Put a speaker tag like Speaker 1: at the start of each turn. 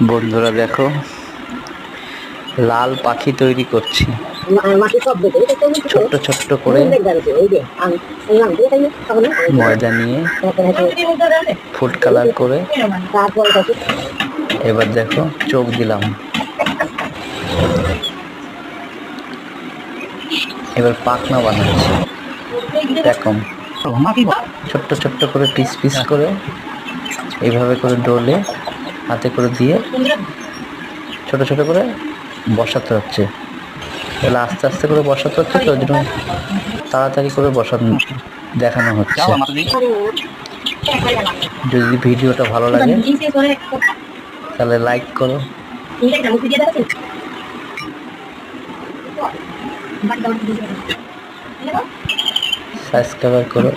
Speaker 1: বন্ধুরা দেখো, লাল পাখি তৈরি করছি। ছোট্ট ছোট্ট করে ময়দা নিয়ে ফুড কালার করে এবার দেখো চোখ দিলাম। এবার পাখনা বানাচ্ছি। এরকম ছোট্ট ছোট্ট করে পিস পিস করে এইভাবে করে ডলে হাতে করে দিয়ে ছোট ছোট করে বসাতে হচ্ছে। তাহলে আস্তে আস্তে করে বসাতে হচ্ছে, তো ওই জন্য তাড়াতাড়ি করে দেখানো হচ্ছে। যদি ভিডিওটা ভালো লাগে তাহলে লাইক করো, সাবস্ক্রাইব করো।